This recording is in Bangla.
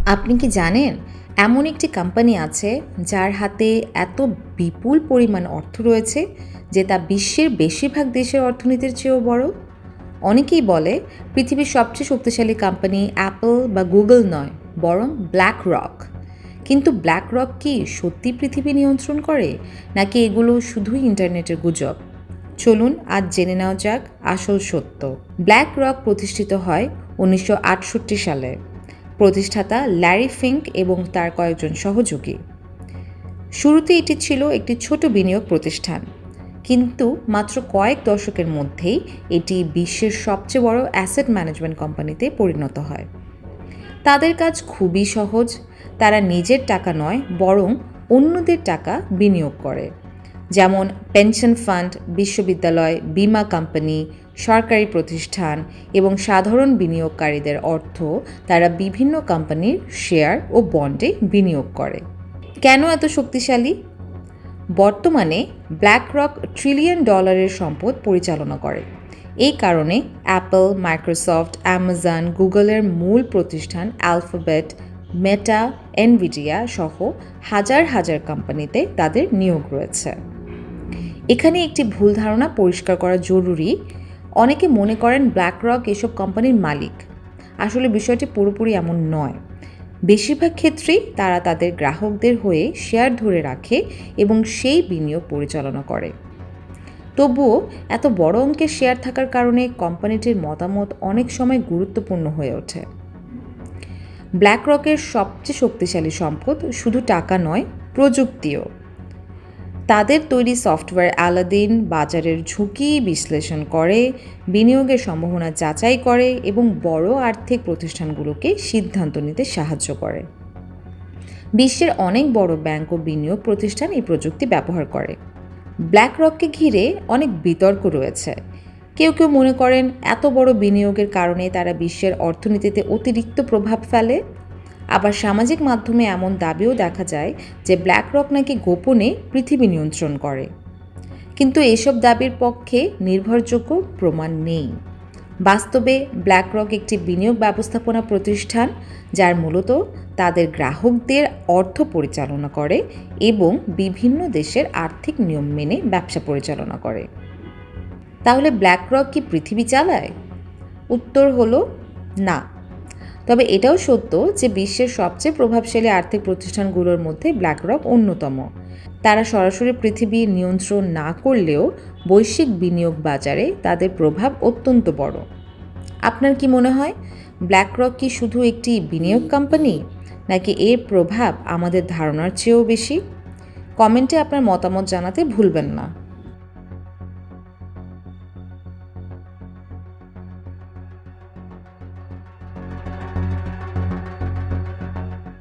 আপনি কি জানেন এমন একটি কোম্পানি আছে যার হাতে এত বিপুল পরিমাণ অর্থ রয়েছে যে তা বিশ্বের বেশিরভাগ দেশের অর্থনীতির চেয়েও বড়? অনেকেই বলে পৃথিবীর সবচেয়ে শক্তিশালী কোম্পানি অ্যাপল বা গুগল নয়, বরং ব্ল্যাক রক। কিন্তু ব্ল্যাক রক কি সত্যি পৃথিবী নিয়ন্ত্রণ করে, নাকি এগুলো শুধুই ইন্টারনেটের গুজব? চলুন আজ জেনে নেওয়া যাক আসল সত্য। ব্ল্যাক রক প্রতিষ্ঠিত হয় 1968 সালে। প্রতিষ্ঠাতা ল্যারি ফিঙ্ক এবং তার কয়েকজন সহযোগী। শুরুতে এটি ছিল একটি ছোট বিনিয়োগ প্রতিষ্ঠান, কিন্তু মাত্র কয়েক দশকের মধ্যেই এটি বিশ্বের সবচেয়ে বড় অ্যাসেট ম্যানেজমেন্ট কোম্পানিতে পরিণত হয়। তাদের কাজ খুবই সহজ। তারা নিজের টাকা নয়, বরং অন্যদের টাকা বিনিয়োগ করে। যেমন পেনশন ফান্ড, বিশ্ববিদ্যালয়, বীমা কোম্পানি, সরকারি প্রতিষ্ঠান এবং সাধারণ বিনিয়োগকারীদের অর্থ তারা বিভিন্ন কোম্পানির শেয়ার ও বন্ডে বিনিয়োগ করে। কেন এত শক্তিশালী? বর্তমানে ব্ল্যাক রক $1 ট্রিলিয়ন সম্পদ পরিচালনা করে। এই কারণে অ্যাপল, মাইক্রোসফট, অ্যামাজন, গুগলের মূল প্রতিষ্ঠান অ্যালফাবেট, মেটা, এনভিডিয়া সহ হাজার হাজার কোম্পানিতে তাদের নিয়োগ রয়েছে। এখানে একটি ভুল ধারণা পরিষ্কার করা জরুরি। অনেকে মনে করেন ব্ল্যাক রক এসব কোম্পানির মালিক। আসলে বিষয়টি পুরোপুরি এমন নয়। বেশিরভাগ ক্ষেত্রেই তারা তাদের গ্রাহকদের হয়ে শেয়ার ধরে রাখে এবং সেই বিনিয়োগ পরিচালনা করে। তবুও এত বড় অঙ্কের শেয়ার থাকার কারণে কোম্পানিটির মতামত অনেক সময় গুরুত্বপূর্ণ হয়ে ওঠে। ব্ল্যাক রকের সবচেয়ে শক্তিশালী সম্পদ শুধু টাকা নয়, প্রযুক্তিও। তাদের তৈরি সফটওয়্যার আলাদিন বাজারের ঝুঁকি বিশ্লেষণ করে, বিনিয়োগের সম্ভাবনা যাচাই করে এবং বড় আর্থিক প্রতিষ্ঠানগুলোকে সিদ্ধান্ত নিতে সাহায্য করে। বিশ্বের অনেক বড় ব্যাংক ও বিনিয়োগ প্রতিষ্ঠান এই প্রযুক্তি ব্যবহার করে। ব্ল্যাক রককে ঘিরে অনেক বিতর্ক রয়েছে। কেউ কেউ মনে করেন এত বড় বিনিয়োগের কারণে তারা বিশ্বের অর্থনীতিতে অতিরিক্ত প্রভাব ফেলে। আবার সামাজিক মাধ্যমে এমন দাবিও দেখা যায় যে ব্ল্যাক রক নাকি গোপনে পৃথিবী নিয়ন্ত্রণ করে। কিন্তু এসব দাবির পক্ষে নির্ভরযোগ্য প্রমাণ নেই। বাস্তবে ব্ল্যাক রক একটি বিনিয়োগ ব্যবস্থাপনা প্রতিষ্ঠান, যার মূলত তাদের গ্রাহকদের অর্থ পরিচালনা করে এবং বিভিন্ন দেশের আর্থিক নিয়ম মেনে ব্যবসা পরিচালনা করে। তাহলে ব্ল্যাক রক কি পৃথিবী চালায়? উত্তর হলো না। তবে এটাও সত্য যে বিশ্বের সবচেয়ে প্রভাবশালী আর্থিক প্রতিষ্ঠানগুলোর মধ্যে ব্ল্যাক রক অন্যতম। তারা সরাসরি পৃথিবী নিয়ন্ত্রণ না করলেও বৈশ্বিক বিনিয়োগ বাজারে তাদের প্রভাব অত্যন্ত বড়। আপনার কি মনে হয়, ব্ল্যাক রক কি শুধু একটি বিনিয়োগ কোম্পানি, নাকি এর প্রভাব আমাদের ধারণার চেয়েও বেশি? কমেন্টে আপনার মতামত জানাতে ভুলবেন না।